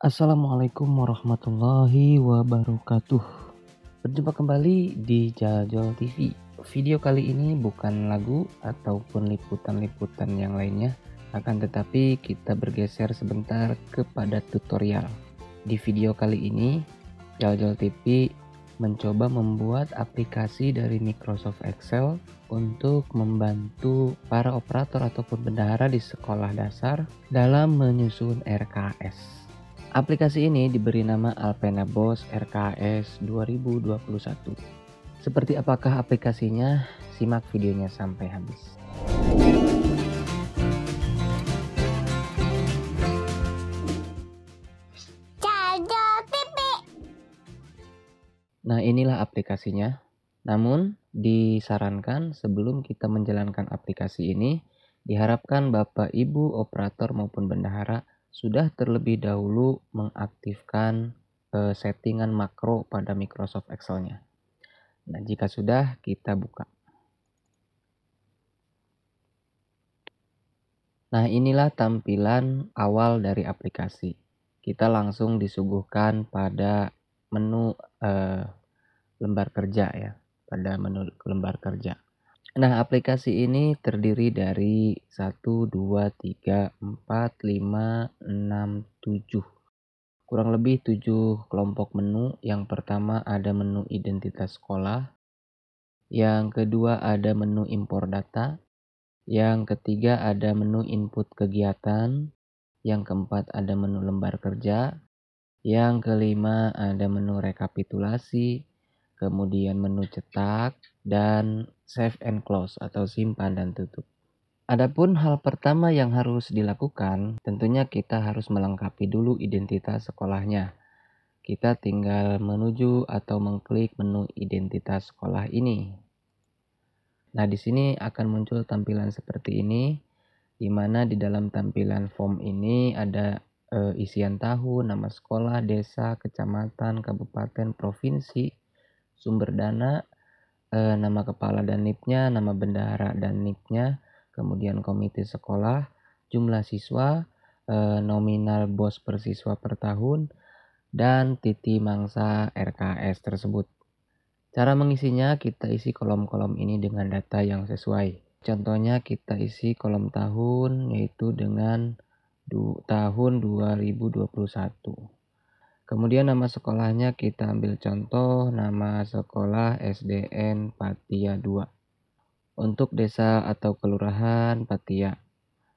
Assalamualaikum warahmatullahi wabarakatuh. Berjumpa kembali di Jajol TV. Video kali ini bukan lagu ataupun liputan-liputan yang lainnya, akan tetapi kita bergeser sebentar kepada tutorial. Di video kali ini, Jajol TV mencoba membuat aplikasi dari Microsoft Excel untuk membantu para operator ataupun bendahara di sekolah dasar dalam menyusun RKS. Aplikasi ini diberi nama Alpena Boss RKS 2021. Seperti apakah aplikasinya? Simak videonya sampai habis. Nah, inilah aplikasinya. Namun, disarankan sebelum kita menjalankan aplikasi ini, diharapkan Bapak Ibu operator maupun bendahara sudah terlebih dahulu mengaktifkan settingan makro pada Microsoft Excel-nya. Nah, jika sudah, kita buka. Nah, inilah tampilan awal dari aplikasi. Kita langsung disuguhkan pada menu lembar kerja ya, pada menu lembar kerja. Nah, aplikasi ini terdiri dari 1, 2, 3, 4, 5, 6, 7. Kurang lebih 7 kelompok menu. Yang pertama ada menu identitas sekolah. Yang kedua ada menu impor data. Yang ketiga ada menu input kegiatan. Yang keempat ada menu lembar kerja. Yang kelima ada menu rekapitulasi. Kemudian menu cetak dan save and close atau simpan dan tutup. Adapun hal pertama yang harus dilakukan, tentunya kita harus melengkapi dulu identitas sekolahnya. Kita tinggal menuju atau mengklik menu identitas sekolah ini. Nah, di sini akan muncul tampilan seperti ini, di mana di dalam tampilan form ini ada isian tahun, nama sekolah, desa, kecamatan, kabupaten, provinsi, sumber dana, nama kepala dan NIP-nya, nama bendahara dan NIP-nya, kemudian komite sekolah, jumlah siswa, nominal bos per siswa per tahun, dan titi mangsa RKS tersebut. Cara mengisinya, kita isi kolom-kolom ini dengan data yang sesuai. Contohnya kita isi kolom tahun yaitu dengan tahun 2021. Kemudian nama sekolahnya kita ambil contoh nama sekolah SDN Patia 2. Untuk desa atau kelurahan Patia,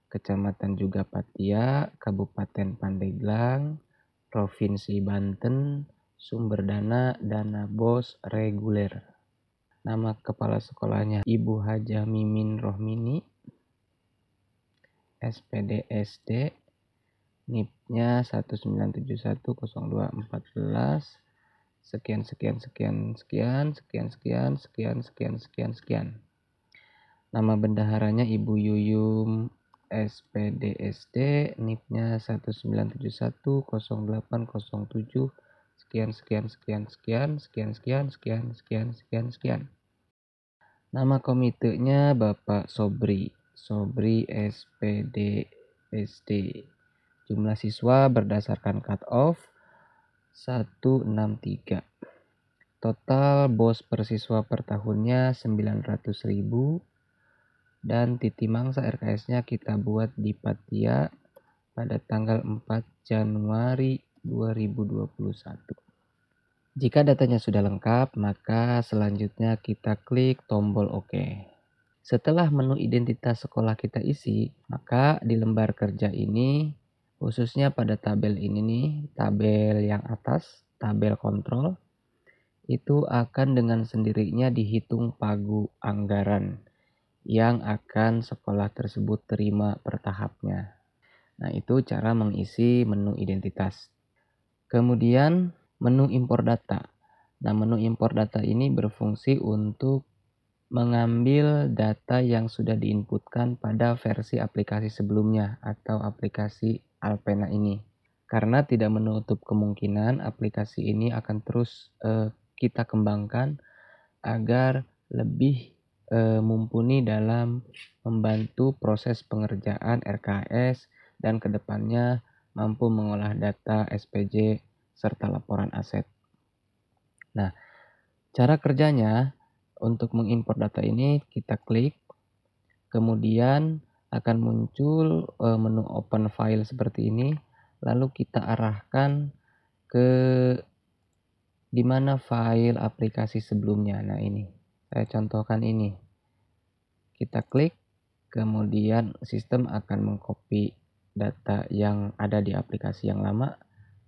kecamatan juga Patia, Kabupaten Pandeglang, Provinsi Banten, sumber dana bos reguler. Nama kepala sekolahnya Ibu Hajah Mimin Rohmini, SPD SD, NIP-nya 19710214, sekian. Nama bendaharanya Ibu Yuyum SPD SD, NIP-nya 19710807, sekian. Nama komitenya Bapak Sobri SPD SD. Jumlah siswa berdasarkan cut off 163. Total bos per siswa per tahunnya 900.000. Dan titi mangsa RKS-nya kita buat di Patia pada tanggal 4 Januari 2021. Jika datanya sudah lengkap, maka selanjutnya kita klik tombol OK. Setelah menu identitas sekolah kita isi, maka di lembar kerja ini, khususnya pada tabel ini nih, tabel yang atas, tabel kontrol, itu akan dengan sendirinya dihitung pagu anggaran yang akan sekolah tersebut terima per tahapnya. Nah, itu cara mengisi menu identitas. Kemudian menu impor data. Nah, menu impor data ini berfungsi untuk mengambil data yang sudah diinputkan pada versi aplikasi sebelumnya atau aplikasi Alpena ini. Karena tidak menutup kemungkinan aplikasi ini akan terus kita kembangkan agar lebih mumpuni dalam membantu proses pengerjaan RKS dan kedepannya mampu mengolah data SPJ serta laporan aset. Nah, cara kerjanya untuk mengimport data ini kita klik, kemudian akan muncul menu open file seperti ini, lalu kita arahkan ke di mana file aplikasi sebelumnya. Nah, ini saya contohkan ini. Kita klik, kemudian sistem akan mengcopy data yang ada di aplikasi yang lama,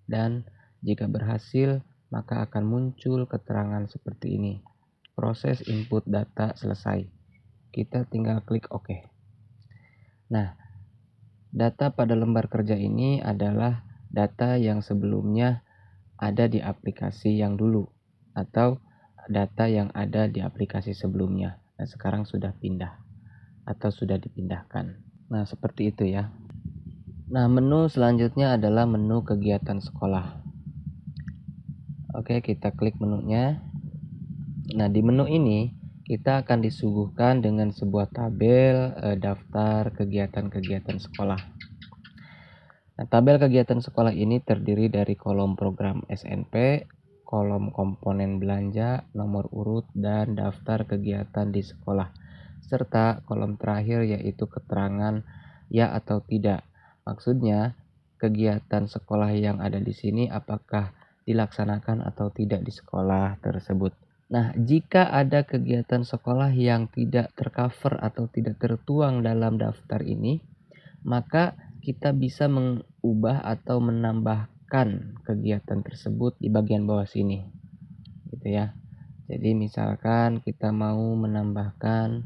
dan jika berhasil maka akan muncul keterangan seperti ini. Proses input data selesai. Kita tinggal klik OK. Nah, data pada lembar kerja ini adalah data yang sebelumnya ada di aplikasi yang dulu, atau data yang ada di aplikasi sebelumnya. Nah, sekarang sudah pindah atau sudah dipindahkan. Nah, seperti itu ya. Nah, menu selanjutnya adalah menu kegiatan sekolah. Oke, kita klik menunya. Nah, di menu ini kita akan disuguhkan dengan sebuah tabel daftar kegiatan-kegiatan sekolah. Nah, tabel kegiatan sekolah ini terdiri dari kolom program SNP, kolom komponen belanja, nomor urut, dan daftar kegiatan di sekolah, serta kolom terakhir yaitu keterangan ya atau tidak. Maksudnya, kegiatan sekolah yang ada di sini apakah dilaksanakan atau tidak di sekolah tersebut. Nah, jika ada kegiatan sekolah yang tidak tercover atau tidak tertuang dalam daftar ini, maka kita bisa mengubah atau menambahkan kegiatan tersebut di bagian bawah sini, gitu ya. Jadi misalkan kita mau menambahkan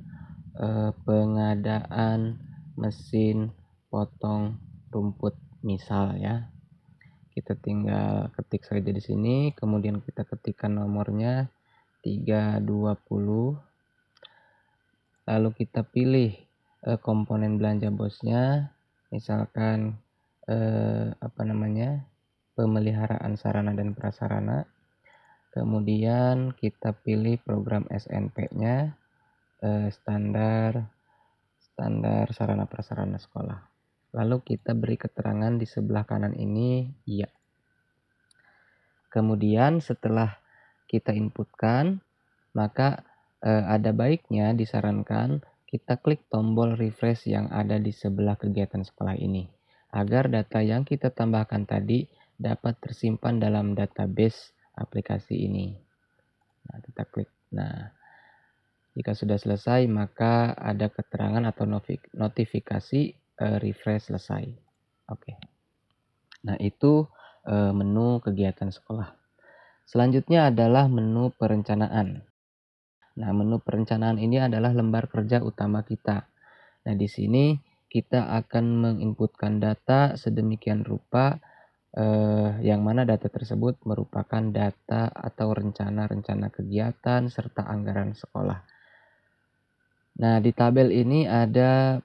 pengadaan mesin potong rumput misal ya, kita tinggal ketik saja di sini, kemudian kita ketikkan nomornya 320, lalu kita pilih komponen belanja bosnya, misalkan pemeliharaan sarana dan prasarana. Kemudian kita pilih program SNP-nya, standar sarana prasarana sekolah. Lalu kita beri keterangan di sebelah kanan ini iya. Kemudian setelah kita inputkan, maka ada baiknya disarankan kita klik tombol refresh yang ada di sebelah kegiatan sekolah ini, agar data yang kita tambahkan tadi dapat tersimpan dalam database aplikasi ini. Nah, kita klik. Nah, jika sudah selesai maka ada keterangan atau notifikasi refresh selesai. Oke. Nah, itu menu kegiatan sekolah. Selanjutnya adalah menu perencanaan. Nah, menu perencanaan ini adalah lembar kerja utama kita. Nah, di sini kita akan menginputkan data sedemikian rupa yang mana data tersebut merupakan data atau rencana-rencana kegiatan serta anggaran sekolah. Nah, di tabel ini ada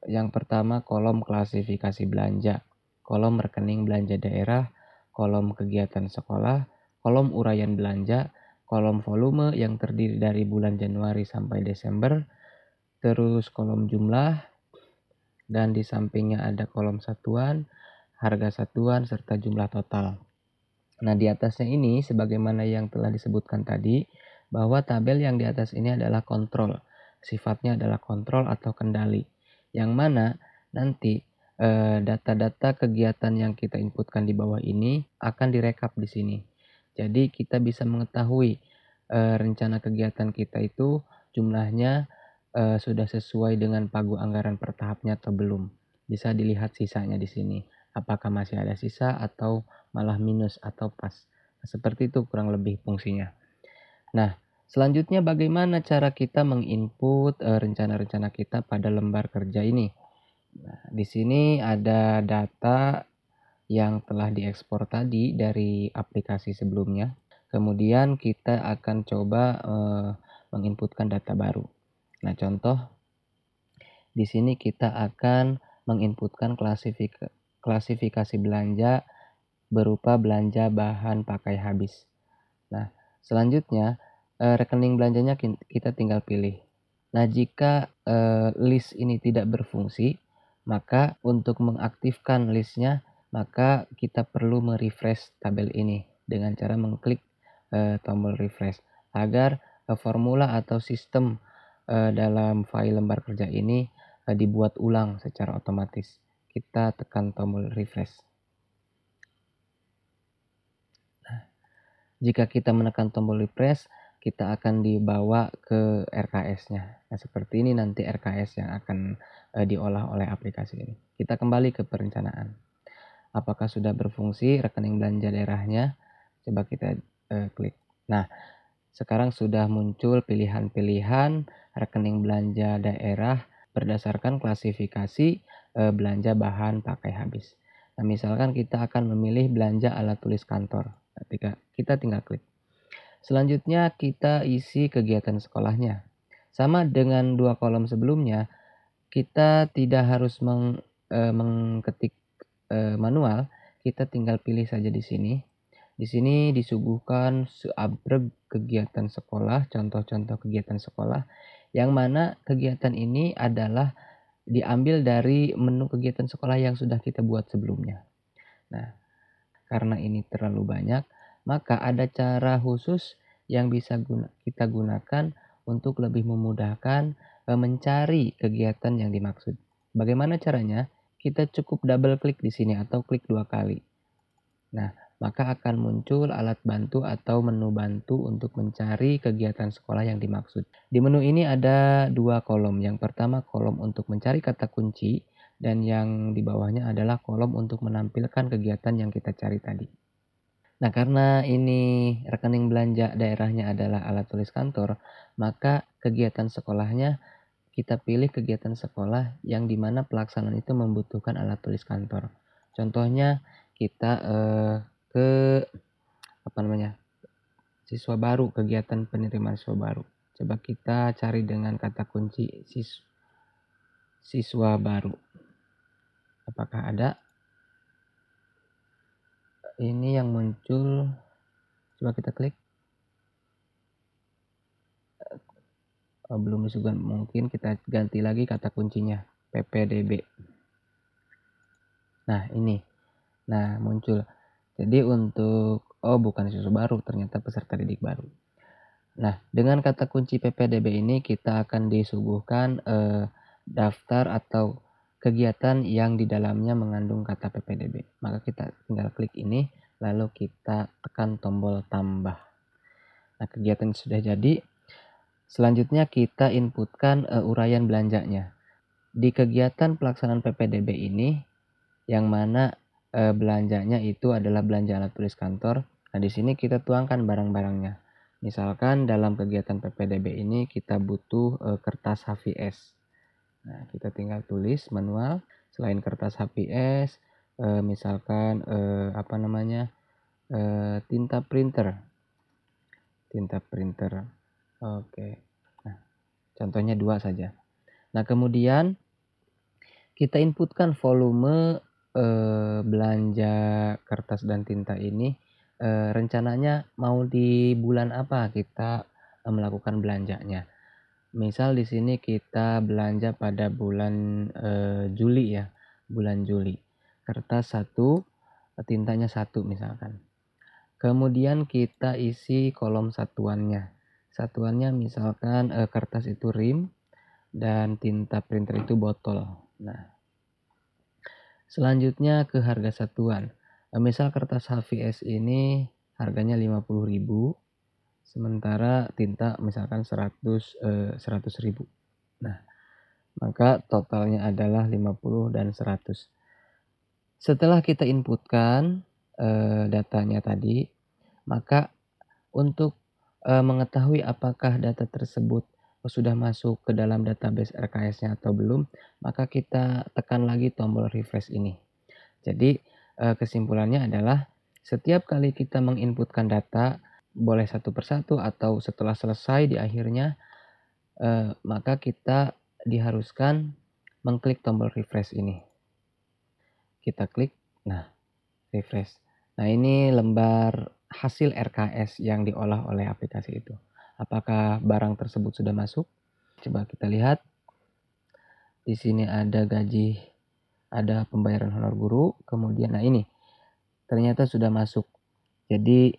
yang pertama kolom klasifikasi belanja, kolom rekening belanja daerah, kolom kegiatan sekolah, kolom uraian belanja, kolom volume yang terdiri dari bulan Januari sampai Desember, terus kolom jumlah, dan di sampingnya ada kolom satuan, harga satuan, serta jumlah total. Nah, di atasnya ini sebagaimana yang telah disebutkan tadi, bahwa tabel yang di atas ini adalah kontrol. Sifatnya adalah kontrol atau kendali, yang mana nanti data-data kegiatan yang kita inputkan di bawah ini akan direkap di sini. Jadi kita bisa mengetahui rencana kegiatan kita itu jumlahnya sudah sesuai dengan pagu anggaran per tahapnya atau belum. Bisa dilihat sisanya di sini. Apakah masih ada sisa atau malah minus atau pas. Nah, seperti itu kurang lebih fungsinya. Nah, selanjutnya bagaimana cara kita menginput rencana-rencana kita pada lembar kerja ini? Nah, di sini ada data yang telah diekspor tadi dari aplikasi sebelumnya. Kemudian kita akan coba menginputkan data baru. Nah, contoh di sini kita akan menginputkan klasifikasi belanja berupa belanja bahan pakai habis. Nah, selanjutnya rekening belanjanya kita tinggal pilih. Nah, jika list ini tidak berfungsi, Maka untuk mengaktifkan listnya, maka kita perlu merefresh tabel ini dengan cara mengklik tombol refresh agar formula atau sistem dalam file lembar kerja ini dibuat ulang secara otomatis. Kita tekan tombol refresh. Jika kita menekan tombol refresh, kita akan dibawa ke RKS-nya. Nah, seperti ini nanti RKS yang akan diolah oleh aplikasi ini. Kita kembali ke perencanaan. Apakah sudah berfungsi rekening belanja daerahnya? Coba kita klik. Nah, sekarang sudah muncul pilihan-pilihan rekening belanja daerah berdasarkan klasifikasi belanja bahan pakai habis. Nah, misalkan kita akan memilih belanja alat tulis kantor. Kita tinggal klik. Selanjutnya kita isi kegiatan sekolahnya. Sama dengan 2 kolom sebelumnya, kita tidak harus mengketik manual, kita tinggal pilih saja di sini. Di sini disuguhkan seabrek kegiatan sekolah, contoh-contoh kegiatan sekolah, yang mana kegiatan ini adalah diambil dari menu kegiatan sekolah yang sudah kita buat sebelumnya. Nah, karena ini terlalu banyak, maka ada cara khusus yang bisa kita gunakan untuk lebih memudahkan mencari kegiatan yang dimaksud. Bagaimana caranya? Kita cukup double klik di sini atau klik 2 kali. Nah, maka akan muncul alat bantu atau menu bantu untuk mencari kegiatan sekolah yang dimaksud. Di menu ini ada 2 kolom. Yang pertama kolom untuk mencari kata kunci dan yang di bawahnya adalah kolom untuk menampilkan kegiatan yang kita cari tadi. Nah, karena ini rekening belanja daerahnya adalah alat tulis kantor, maka kegiatan sekolahnya kita pilih kegiatan sekolah yang dimana pelaksanaan itu membutuhkan alat tulis kantor. Contohnya kita ke siswa baru, kegiatan penerimaan siswa baru. Coba kita cari dengan kata kunci siswa baru. Apakah ada? Ini yang muncul. Coba kita klik. Belum disuguhkan, mungkin kita ganti lagi kata kuncinya PPDB. Nah, ini. Nah, muncul. Jadi untuk bukan siswa baru, ternyata peserta didik baru. Nah, dengan kata kunci PPDB ini kita akan disuguhkan daftar atau kegiatan yang di dalamnya mengandung kata PPDB. Maka kita tinggal klik ini, lalu kita tekan tombol tambah. Nah, kegiatan sudah jadi. Selanjutnya kita inputkan uraian belanjanya. Di kegiatan pelaksanaan PPDB ini, yang mana belanjanya itu adalah belanja alat tulis kantor. Nah, di sini kita tuangkan barang-barangnya. Misalkan dalam kegiatan PPDB ini kita butuh kertas HVS. Nah, kita tinggal tulis manual. Selain kertas HVS, misalkan tinta printer. Oke. Nah, contohnya 2 saja. Nah, kemudian kita inputkan volume belanja kertas dan tinta ini, rencananya mau di bulan apa kita melakukan belanjanya. Misal di sini kita belanja pada bulan Juli ya, bulan Juli. Kertas 1, tintanya 1 misalkan. Kemudian kita isi kolom satuannya. Satuannya misalkan kertas itu rim dan tinta printer itu botol. Nah, selanjutnya ke harga satuan. Misal kertas HVS ini harganya 50.000, sementara tinta misalkan 100.000. Nah, maka totalnya adalah 50 dan 100. Setelah kita inputkan datanya tadi, maka untuk mengetahui apakah data tersebut sudah masuk ke dalam database RKS-nya atau belum, maka kita tekan lagi tombol refresh ini. Jadi kesimpulannya adalah setiap kali kita menginputkan data, boleh satu persatu atau setelah selesai di akhirnya, maka kita diharuskan mengklik tombol refresh ini. Kita klik, nah refresh. Nah, ini lembar hasil RKS yang diolah oleh aplikasi itu. Apakah barang tersebut sudah masuk? Coba kita lihat. Di sini ada gaji ada pembayaran honor guru, kemudian nah ini ternyata sudah masuk. Jadi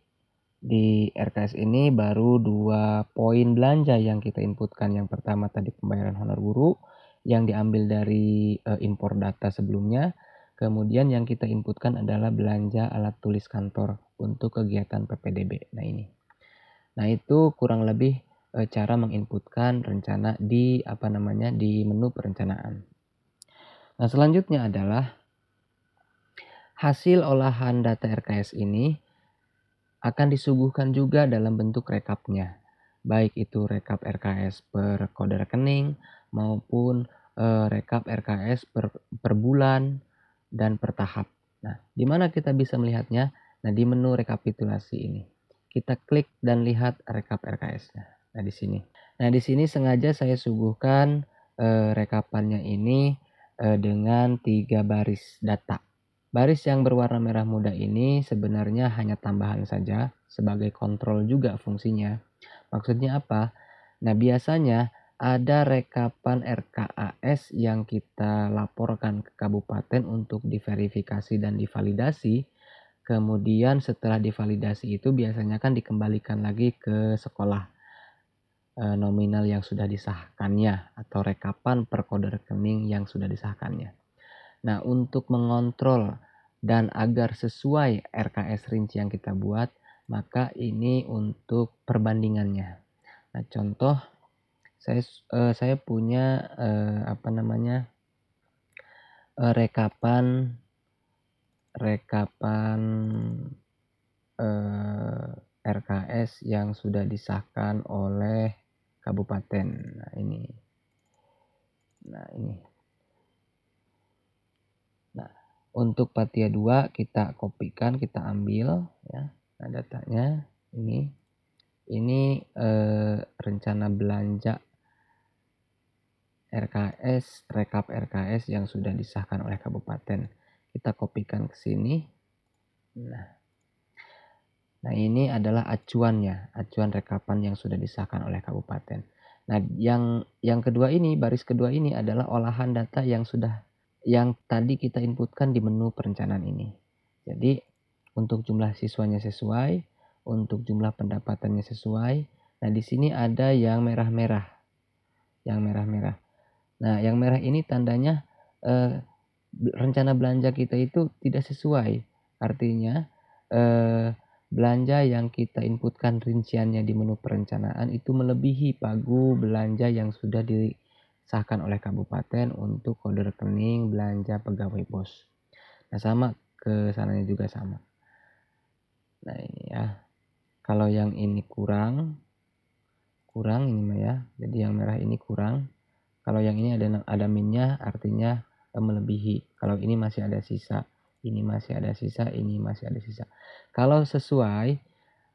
di RKS ini baru 2 poin belanja yang kita inputkan. Yang pertama tadi pembayaran honor guru yang diambil dari impor data sebelumnya. Kemudian yang kita inputkan adalah belanja alat tulis kantor untuk kegiatan PPDB. Nah ini. Nah itu kurang lebih cara menginputkan rencana di di menu perencanaan. Nah selanjutnya adalah hasil olahan data RKS ini akan disuguhkan juga dalam bentuk rekapnya. Baik itu rekap RKS per kode rekening maupun rekap RKS per bulan dan per tahap. Nah, di mana kita bisa melihatnya? Nah, di menu rekapitulasi ini. Kita klik dan lihat rekap RKS-nya. Nah, di sini. Nah, di sini sengaja saya suguhkan rekapannya ini dengan 3 baris data. Baris yang berwarna merah muda ini sebenarnya hanya tambahan saja sebagai kontrol juga fungsinya. Maksudnya apa? Nah, biasanya ada rekapan RKAS yang kita laporkan ke kabupaten untuk diverifikasi dan divalidasi. Kemudian setelah divalidasi itu biasanya kan dikembalikan lagi ke sekolah nominal yang sudah disahkannya atau rekapan per kode rekening yang sudah disahkannya. Nah, untuk mengontrol dan agar sesuai RKS rinci yang kita buat, maka ini untuk perbandingannya. Nah, contoh saya punya rekapan RKS yang sudah disahkan oleh kabupaten. Nah, ini. Nah, untuk Patia 2 kita kopikan, kita ambil ya. Nah, datanya ini. Ini rencana belanja RKS, rekap RKS yang sudah disahkan oleh kabupaten. Kita kopikan ke sini. Nah, ini adalah acuannya, acuan rekapan yang sudah disahkan oleh kabupaten. Nah, yang kedua ini, baris kedua ini adalah olahan data yang tadi kita inputkan di menu perencanaan ini. Jadi, untuk jumlah siswanya sesuai, untuk jumlah pendapatannya sesuai. Nah, di sini ada yang merah-merah. Yang merah-merah. Nah, yang merah ini tandanya rencana belanja kita itu tidak sesuai. Artinya belanja yang kita inputkan rinciannya di menu perencanaan itu melebihi pagu belanja yang sudah disahkan oleh kabupaten untuk kode rekening belanja pegawai BOS. Nah, sama ke sananya juga sama. Nah, ini ya. Kalau yang ini kurang ini mah ya. Jadi yang merah ini kurang. Kalau yang ini ada minnya artinya melebihi. Kalau ini masih ada sisa, ini masih ada sisa, ini masih ada sisa. Kalau sesuai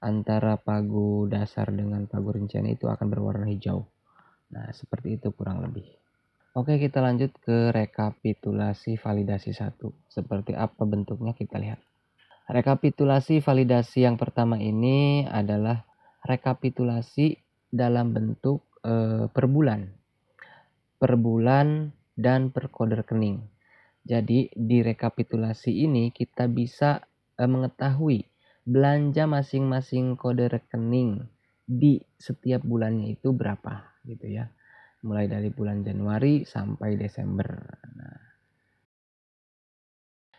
antara pagu dasar dengan pagu rincian itu akan berwarna hijau. Nah, seperti itu kurang lebih. Oke, kita lanjut ke rekapitulasi validasi 1. Seperti apa bentuknya kita lihat. Rekapitulasi validasi yang pertama ini adalah rekapitulasi dalam bentuk per bulan dan per kode rekening. Jadi di rekapitulasi ini kita bisa mengetahui belanja masing-masing kode rekening di setiap bulannya itu berapa gitu ya. Mulai dari bulan Januari sampai Desember. Nah,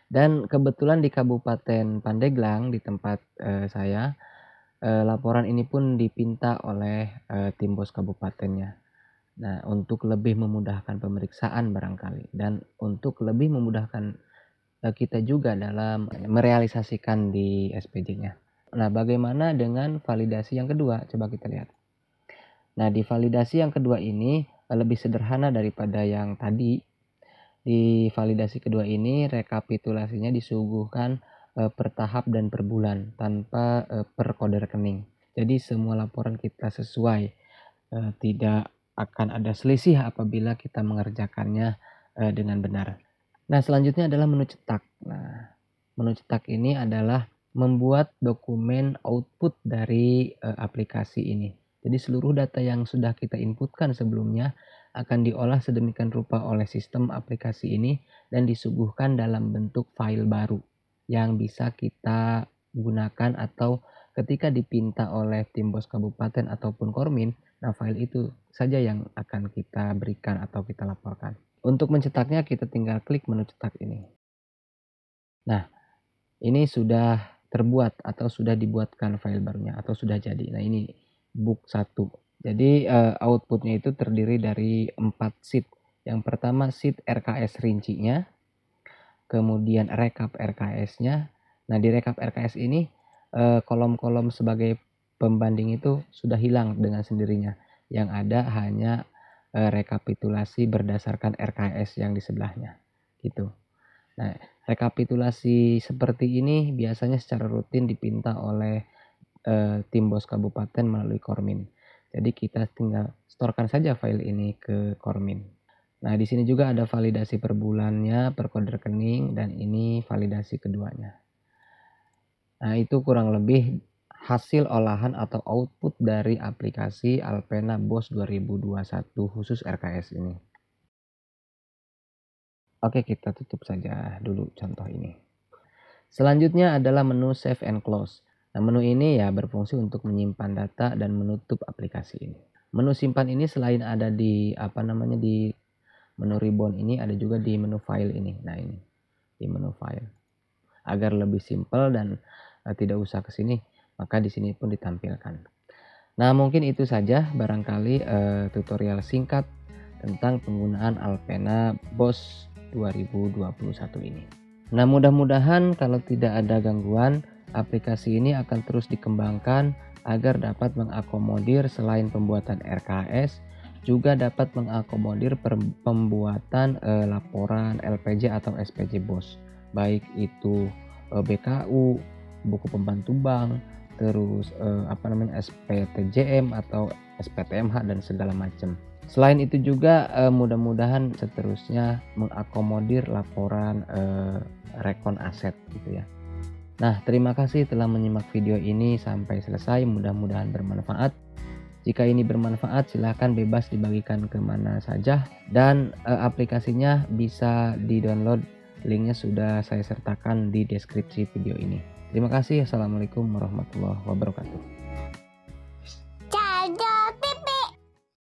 dan kebetulan di Kabupaten Pandeglang di tempat saya laporan ini pun dipinta oleh tim bos kabupatennya. Nah, untuk lebih memudahkan pemeriksaan barangkali dan untuk lebih memudahkan kita juga dalam merealisasikan di SPJ-nya. Nah, bagaimana dengan validasi yang kedua? Coba kita lihat. Nah, di validasi yang kedua ini lebih sederhana daripada yang tadi. Di validasi kedua ini rekapitulasinya disuguhkan per tahap dan per bulan tanpa per kode rekening. Jadi semua laporan kita sesuai, tidak akan ada selisih apabila kita mengerjakannya dengan benar. Nah, selanjutnya adalah menu cetak. Nah, menu cetak ini adalah membuat dokumen output dari aplikasi ini. Jadi seluruh data yang sudah kita inputkan sebelumnya akan diolah sedemikian rupa oleh sistem aplikasi ini dan disuguhkan dalam bentuk file baru yang bisa kita gunakan atau ketika dipinta oleh tim BOS kabupaten ataupun Kormin, nah file itu saja yang akan kita berikan atau kita laporkan. Untuk mencetaknya kita tinggal klik menu cetak ini. Nah, ini sudah terbuat atau sudah dibuatkan file barunya atau sudah jadi. Nah, ini book 1. Jadi outputnya itu terdiri dari 4 sheet. Yang pertama sheet RKS rincinya, kemudian rekap RKS-nya. Nah, di rekap RKS ini kolom-kolom sebagai pembanding itu sudah hilang dengan sendirinya. Yang ada hanya rekapitulasi berdasarkan RKS yang di sebelahnya. Gitu. Nah, rekapitulasi seperti ini biasanya secara rutin dipinta oleh tim BOS kabupaten melalui Kormin. Jadi kita tinggal storekan saja file ini ke Kormin. Nah, di sini juga ada validasi per bulannya, per kode rekening, dan ini validasi keduanya. Nah, itu kurang lebih hasil olahan atau output dari aplikasi Alpena BOS 2021 khusus RKS ini. Oke, kita tutup saja dulu contoh ini. Selanjutnya adalah menu Save and Close. Nah, menu ini ya berfungsi untuk menyimpan data dan menutup aplikasi ini. Menu simpan ini selain ada di di menu ribbon ini, ada juga di menu file ini. Nah, ini di menu file. Agar lebih simpel dan tidak usah ke sini, maka di sini pun ditampilkan. Nah, mungkin itu saja barangkali tutorial singkat tentang penggunaan Alpena BOS 2021 ini. Nah, mudah-mudahan kalau tidak ada gangguan, aplikasi ini akan terus dikembangkan agar dapat mengakomodir selain pembuatan RKS, juga dapat mengakomodir pembuatan laporan LPJ atau SPJ BOS, baik itu BKU, buku pembantu bank, terus SPTJM atau SPTMH dan segala macam. Selain itu juga mudah-mudahan seterusnya mengakomodir laporan rekon aset gitu ya. Nah, terima kasih telah menyimak video ini sampai selesai, mudah-mudahan bermanfaat. Jika ini bermanfaat silahkan bebas dibagikan kemana saja dan aplikasinya bisa di-download, linknya sudah saya sertakan di deskripsi video ini. Terima kasih. Assalamualaikum warahmatullahi wabarakatuh.